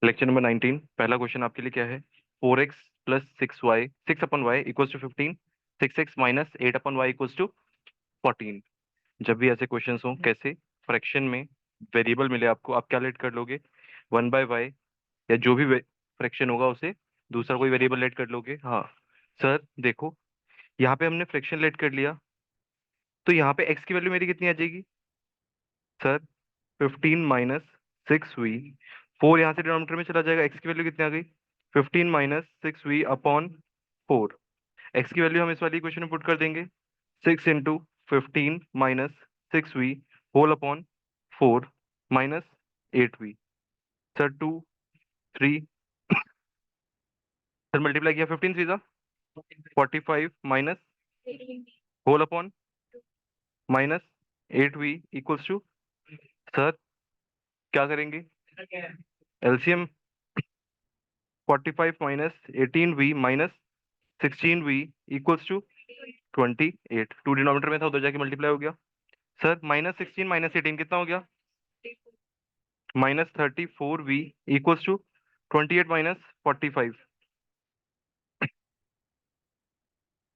Lecture number 19। पहला question आपके लिए क्या है? 4x plus 6y 6/y equals to 15, 6x minus 8/y equals to 14। जब भी ऐसे क्वेश्चंस हो, कैसे फ्रैक्शन में वेरिएबल मिले आपको, आप क्या लेट कर लोगे? 1/y, या जो भी फ्रैक्शन होगा उसे दूसरा कोई वेरिएबल लेट कर लोगे। हाँ सर देखो, यहाँ पे हमने फ्रैक्शन लेट कर लिया, तो यहाँ पे x की वैल्यू मेरी कितनी आ जाएगी सर? 15 minus 6v। 4 यहाँ से डिनोमिनेटर में चला जाएगा, x की वैल्यू कितनी आ गई? 15 माइनस 6v अपॉन 4। x की वैल्यू हम इस वाली इक्वेशन में पुट कर देंगे, 6 into 15 minus 6v whole upon 4 minus 8v। Sir 2 3, sir multiply किया 15 three 45 minus whole upon minus 8v equals to, sir क्या करेंगे? LCM. 45 minus 18v minus 16v equals to 28। Two denominator में था, उधर जाके मल्टीप्लाई हो गया। सर माइनस 16 माइनस 18 कितना हो गया? Minus 34v equals to 28 minus 45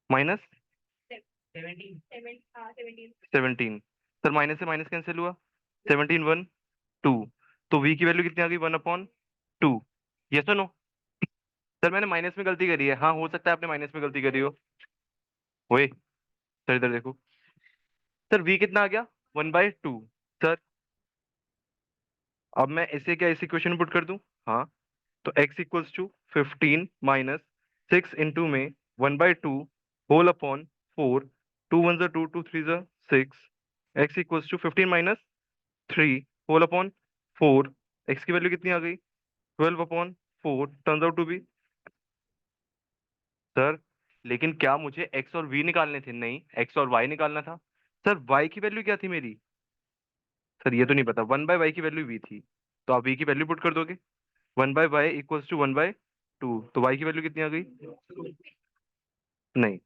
minus 17। Sir minus से माइनस कैंसिल हुआ, 17 1 2, तो v की वैल्यू कितनी आ गई? 1/2। यस और नो? सर मैंने माइनस में गलती करी है, हाँ हो सकता है आपने माइनस में गलती करी हो। ओए सर इधर देखो, सर v कितना आ गया? 1/2। सर अब मैं इसे क्या इस इक्वेशन में पुट कर दूं? हाँ, तो x equals to 15 minus 6 into में 1/2 whole upon 4, 2 1 2, 2 3 6, x equals to 15 minus 3 whole upon 4। x की वैल्यू कितनी आ गई? 12/4 turns out to be. Sir लेकिन क्या मुझे x और v निकालने थे? नहीं, x और y निकालना था। सर y की वैल्यू क्या थी मेरी? सर ये तो नहीं पता, 1/y की वैल्यू v थी, तो आप v की वैल्यू पुट कर दोगे। 1/y इक्वल्स टू 1/2, तो y की वैल्यू कितनी आ गई? नहीं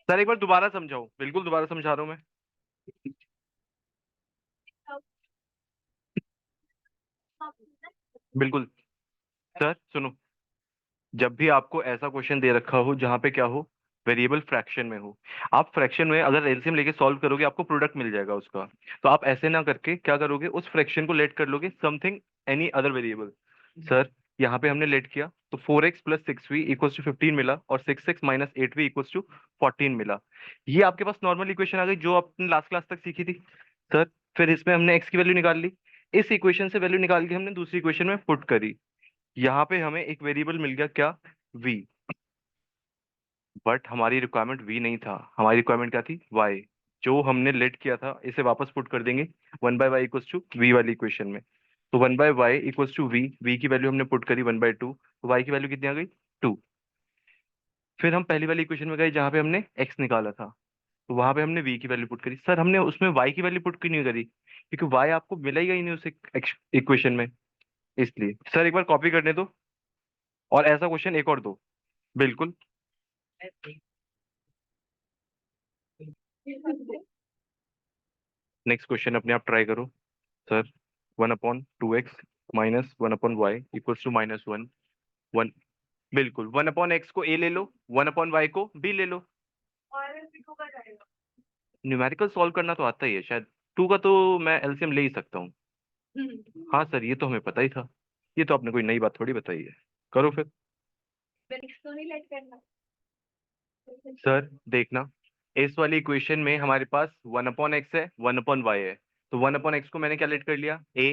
सर, एक बार दोबारा समझाओ, बिल्कुल दोबारा समझा रहा हूँ मैं। बिल्कुल। सर सुनो, जब भी आपको ऐसा क्वेश्चन दे रखा हो जहां पे क्या हो, वेरिएबल फ्रैक्शन में हो, आप फ्रैक्शन में अगर एलसीएम लेके सॉल्व करोगे आपको प्रोडक्ट मिल जाएगा उसका। तो आप ऐसे ना करके क्या करोगे, उस फ्रैक्शन को लेट कर लोगे something, any other variable. Sir यहाँ पे हमने लेट किया तो 4x plus 6v equals to 15 मिला, और 6x minus 8v equals to 14 मिला। ये आपके पास नॉर्मल इक्वेशन आ गई जो आपने लास्ट क्लास तक सीखी थी। सर फिर इसमें हमने x की वैल्यू निकाल ली, इस इक्वेशन से वैल्यू निकाल के हमने दूसरी इक्वेशन में पुट करी। यहाँ पे हमें एक वेरिएबल मिल गया, क्या? v। बट हमारी रिक्वायरमेंट v नहीं था, हमारी रिक्वायरमेंट क्या थी? y। जो हमने लेट किया था इसे वापस पुट कर देंगे 1/y इक्वल्स टू v वाली इक्वेशन में। तो 1/y इक्वल्स टू v की वैल्यू हमने पुट करी 1/2, तो y की वैल्यू कितनी आ गई? 2। फिर हम पहली वाली इक्वेशन में गए जहाँ पे हमने x निकाला था, तो वहां पे हमने v की वैल्यू पुट करी। सर हमने उसमें y की वैल्यू पुट क्यों नहीं करी? क्योंकि y आपको मिला ही नहीं उस इक्वेशन में, इसलिए। सर एक बार कॉपी करने दो, और ऐसा क्वेश्चन एक और दो। बिल्कुल। नेक्स्ट क्वेश्चन अपने आप ट्राई करो। Sir 1/2x minus 1/y equals to -1। 1, बिल्कुल 1/x को a ले लो, 1/y को b ले लो। न्यूमेरिकल सॉल्व करना तो आता ही है शायद, 2 का तो मैं एलसीएम ले ही सकता हूँ। हाँ सर ये तो हमें पता ही था, ये तो आपने कोई नई बात थोड़ी बताई है। करो फिर। सर देखना, इस वाली इक्वेशन में हमारे पास 1/x है, 1/y है, तो 1/x को मैंने क्या लेट कर लिया? a।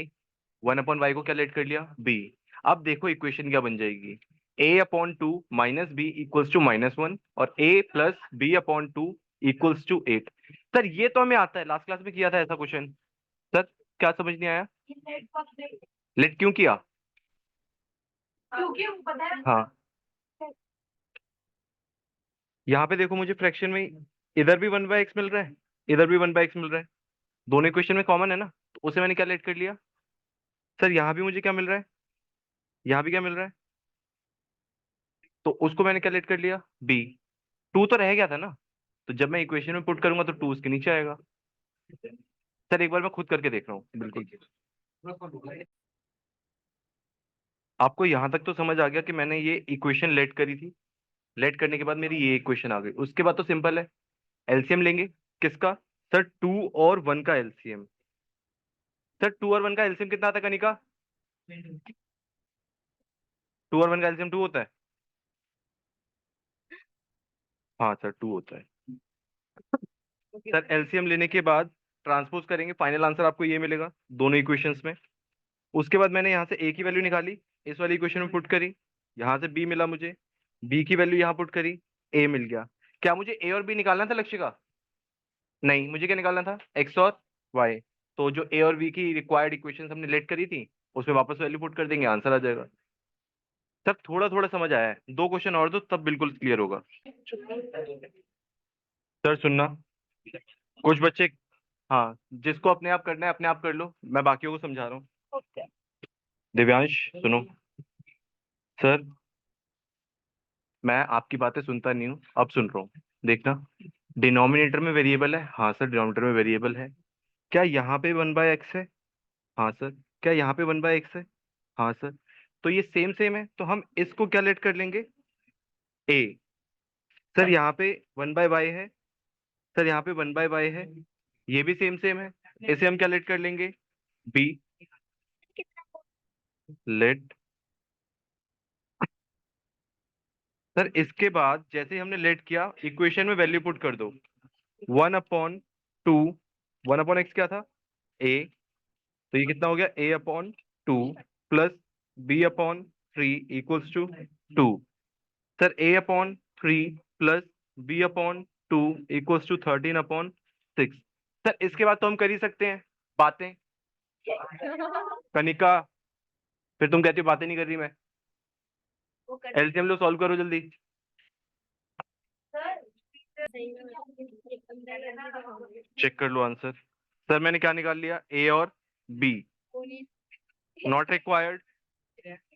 1/y को क्या लेट कर लिया? b। अब देखो इक्वेशन क्या बन जाएगी, a/2 minus B equals to -1, और a plus b/2 equals to 8। Sir ये तो हमें आता है, लास्ट क्लास में किया था ऐसा क्वेश्चन। सर क्या समझ नहीं आया? लेट क्यों किया? हाँ, यहाँ पे देखो मुझे फ्रैक्शन में इधर भी 1/x मिल रहा है, इधर भी 1/x मिल रहा है, दोनों इक्वेशन में कॉमन है ना, तो उसे मैंने क्या लेट कर लिया। सर यहाँ भी मुझे क्या मिल रहा है, यहाँ भी क्या मिल रहा है, तो उसको मैंने क्या लेट कर लिया? b। 2 तो रह गया था ना, तो जब मैं इक्वेशन में पुट करूंगा तो 2 उसके नीचे आएगा। सर एक बार मैं खुद करके देख रहा हूँ, बिल्कुल। आपको यहाँ तक तो समझ आ गया कि मैंने ये इक्वेशन लेट करी थी, लेट करने के बाद मेरी ये इक्वेशन आ गई, उसके बाद तो सिंपल है, एलसीएम लेंगे। किसका? सर 2 और 1 का एलसीएम। सर 2 और 1 का एलसीएम कितना आता है कनिका? 2 और 1 का एलसीएम 2 होता है। हाँ सर 2 होता है। सर एलसीएम लेने के बाद ट्रांसपोज करेंगे, फाइनल आंसर आपको ये मिलेगा दोनों इक्वेशंस में। उसके बाद मैंने यहाँ से ए की वैल्यू निकाली, इस वाली इक्वेशन में पुट करी, यहाँ से बी मिला मुझे, बी की वैल्यू यहाँ पुट करी, ए मिल गया। क्या मुझे ए और बी निकालना था लक्ष्य का? नहीं, मुझे क्या निकालना था? एक्स और वाई। तो जो ए और बी की रिक्वायर्ड इक्वेशन हमने लेट करी थी, उसमें वापस वैल्यू पुट कर देंगे, आंसर आ जाएगा। सब थोड़ा थोड़ा समझ आया है, 2 क्वेश्चन और दो तब बिल्कुल क्लियर होगा। सर सुनना, कुछ बच्चे, हाँ जिसको अपने आप करना है अपने आप कर लो, मैं बाकियों को समझा रहा हूँ। दिव्यांश सुनो। सर मैं आपकी बातें सुनता नहीं हूँ, अब सुन रहा हूँ, देखना। डिनोमिनेटर में वेरिएबल है, हाँ सर डिनोमिनेटर में वेरिएबल है। क्या यहाँ पे 1/x है? हाँ सर। क्या यहाँ पे 1/x है? हाँ सर। तो ये सेम सेम है, तो हम इसको क्या लेट कर लेंगे? ए। सर यहाँ पे 1/y है, सर यहाँ पे 1/y है, ये भी सेम सेम है, इसे हम क्या लेट कर लेंगे? बी। लेट। सर इसके बाद जैसे ही हमने लेट किया, इक्वेशन में वैल्यू पुट कर दो। 1/2, 1/x क्या था? ए। तो ये कितना हो गया? A/2 plus B/3 equals to 2। Sir A/3 plus B/2 equals to 13/6। Sir इसके बाद तो हम कर ही सकते हैं बातें। कनिका, फिर तुम कहती हो बातें नहीं कर रही मैं। एलसीएम लो, सॉल्व करो जल्दी। चेक कर लो आंसर। सर मैंने क्या निकाल लिया? ए और B. Not required.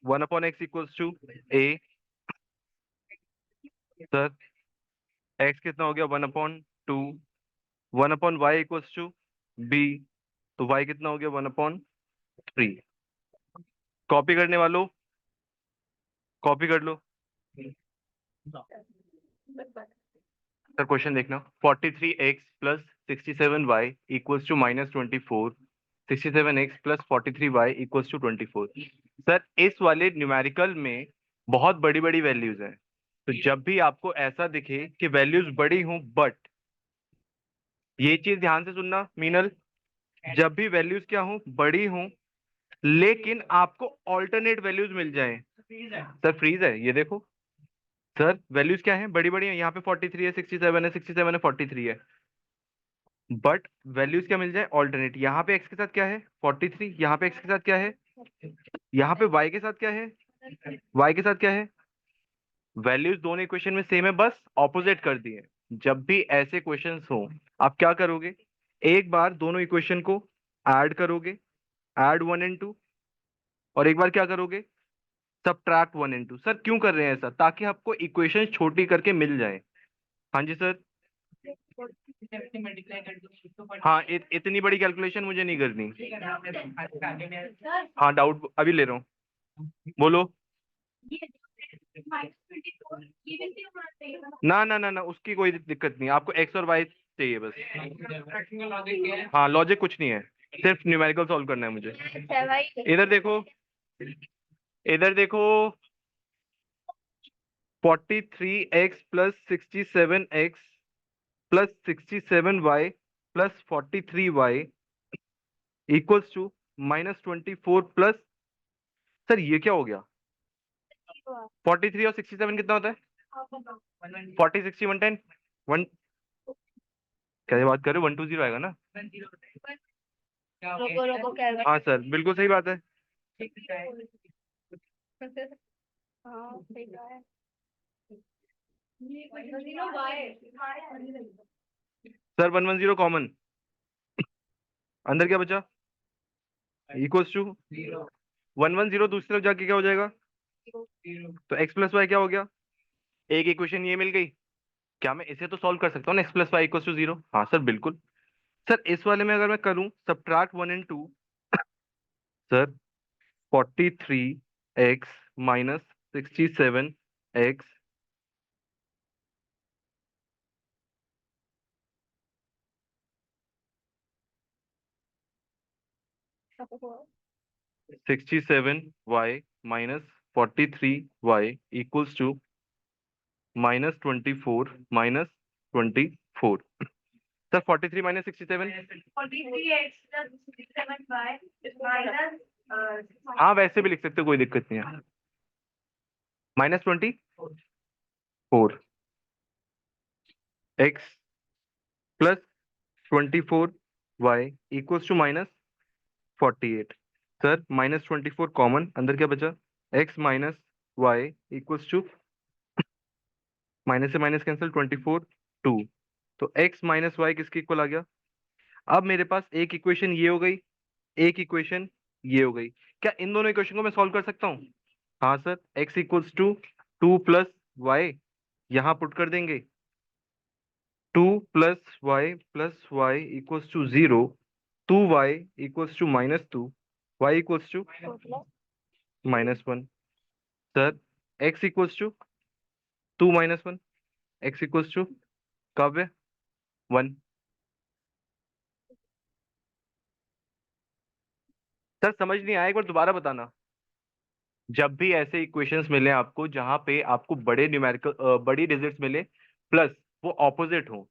1/x equals to A. Sir X कितना हो गया? 1/2। 1/y equals to B. तो y कितना हो गया? 1/3। कॉपी करने वालों, कॉपी कर लो। सर क्वेश्चन देखना, 43x plus 67y equals to -24। 67x plus 43y equals to 24। Sir इस वाले न्यूमेरिकल में बहुत बड़ी बड़ी वैल्यूज हैं, तो जब भी आपको ऐसा दिखे कि वैल्यूज बड़ी हों, बट ये चीज ध्यान से सुनना मीनल, जब भी वैल्यूज क्या हों? बड़ी हों, लेकिन आपको ऑल्टरनेट वैल्यूज मिल जाएं। सर फ्रीज है, ये देखो। सर वैल्यूज क्या है? बड़ी बड़ी है, यहाँ पे 43 है, 67 है, 67 है, 43 है, बट वैल्यूज क्या मिल जाए? ऑल्टरनेट। यहाँ पे एक्स के साथ क्या है? 43। यहाँ पे एक्स के साथ क्या है? यहाँ पे वाई के साथ क्या है? वाई के साथ क्या है? वैल्यूज दोनों इक्वेशन में सेम है, बस ऑपोजिट कर दिए। जब भी ऐसे क्वेश्चंस हो, आप क्या करोगे? एक बार दोनों इक्वेशन को ऐड करोगे, ऐड 1 and 2, और एक बार क्या करोगे? Subtract 1 and 2। सर क्यों कर रहे हैं ऐसा? ताकि आपको इक्वेशन छोटी करके मिल जाए। हाँ जी सर। हाँ इतनी बड़ी कैलकुलेशन मुझे नहीं करनी। हाँ डाउट अभी ले रहा हूँ, बोलो। ना ना ना ना, उसकी कोई दिक्कत नहीं, आपको एक्स और वाई चाहिए बस। हाँ लॉजिक कुछ नहीं है, सिर्फ न्यूमेरिकल सॉल्व करना है मुझे। इधर देखो, इधर देखो। 43x plus 67x plus 67y plus 43y equals to -24 plus. Sir ये क्या हो गया? 43 और 67 कितना होता है? 40 60 110 वन। क्या बात कर रहे हो? 120 आएगा ना? रोको रोको क्या? हाँ सर बिल्कुल सही बात है। हाँ सही कहा है। सर 110 कॉमन, अंदर क्या बचा? इक्वल्स टू 110, दूसरी तरफ जाके क्या हो जाएगा? तो x प्लस वाई क्या हो गया? एक इक्वेशन ये मिल गई। क्या मैं इसे तो सॉल्व कर सकता हूँ ना? x plus Y equals to 0। हाँ सर बिल्कुल। सर इस वाले में अगर मैं करूँ subtract 1 and 2, sir 43 x minus 67x 67y minus 43y equals to minus 24 minus 24. Sir 43 minus 67 हाँ वैसे भी लिख सकते हो, कोई दिक्कत नहीं है। -24 x plus 24y equals to -48। Sir -24 common, अंदर क्या बचा? x minus Y equals to minus से माइनस कैंसिल 24 2। तो x माइनस वाई किसके इक्वल आ गया? अब मेरे पास एक इक्वेशन ये हो गई, एक इक्वेशन ये हो गई। क्या इन दोनों इक्वेशन को मैं सॉल्व कर सकता हूँ? हाँ sir, x equals to 2 plus y यहाँ पुट कर देंगे। 2 + y equals to 0, 2y equals to -2, y equals to -1। Sir x equals to 2 - 1, x equals to कब है 1। सर समझ नहीं आया, एक बार दोबारा बताना। जब भी ऐसे इक्वेशंस मिले आपको जहां पे आपको बड़े न्यूमेरिकल बड़ी डिजिट्स मिले प्लस वो ऑपोजिट हो,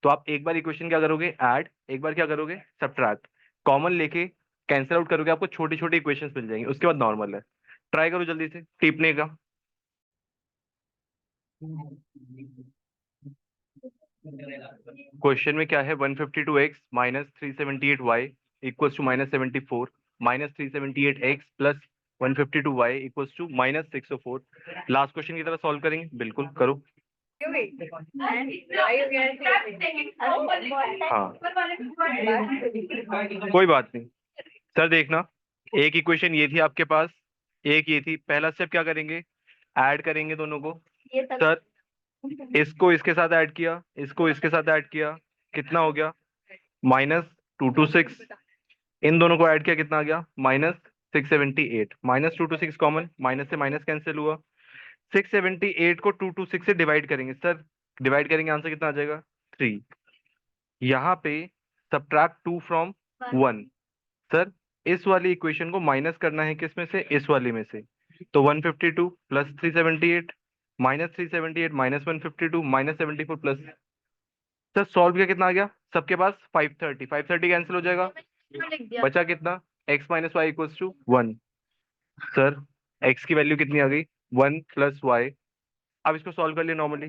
तो आप एक बार इक्वेशन क्या करोगे? ऐड, एक बार क्या करोगे? सब्ट्रैक्ट। कॉमन लेके कैंसिल आउट करोगे, आपको छोटी छोटी इक्वेशंस मिल जाएंगी, उसके बाद नॉर्मल है। ट्राई करो जल्दी से टीपने का। क्वेश्चन में क्या है? 152x minus 378y equals to -74 -378x plus 152y equals to -604। Last question की तरह सॉल्व करेंगे, बिल्कुल करो। हाँ कोई बात नहीं। सर देखना, एक इक्वेशन ये थी आपके पास, एक ये थी। पहला स्टेप क्या करेंगे? ऐड करेंगे दोनों को। सर इसको इसके साथ ऐड किया, इसको इसके साथ ऐड किया, कितना हो गया? -226। इन दोनों को ऐड किया, कितना आ गया? -678। -226 कॉमन, माइनस से माइनस कैंसिल हुआ। 678 को 226 से डिवाइड करेंगे। सर डिवाइड करेंगे, आंसर कितना आ जाएगा? 3। यहाँ पे सब्ट्रैक्ट 2 फ्रॉम 1। सर इस वाली इक्वेशन को माइनस करना है किस में से? इस वाली में से। तो 152 प्लस 378 -378 -152 -74 प्लस। सर सॉल्व किया, कितना आ गया? सबके पास 530, 530 कैंसिल हो जाएगा, बचा कितना? x minus Y equals to 1। Sir x की वैल्यू कितनी आ गई? 1 + y। अब इसको सॉल्व कर लिया नॉर्मली।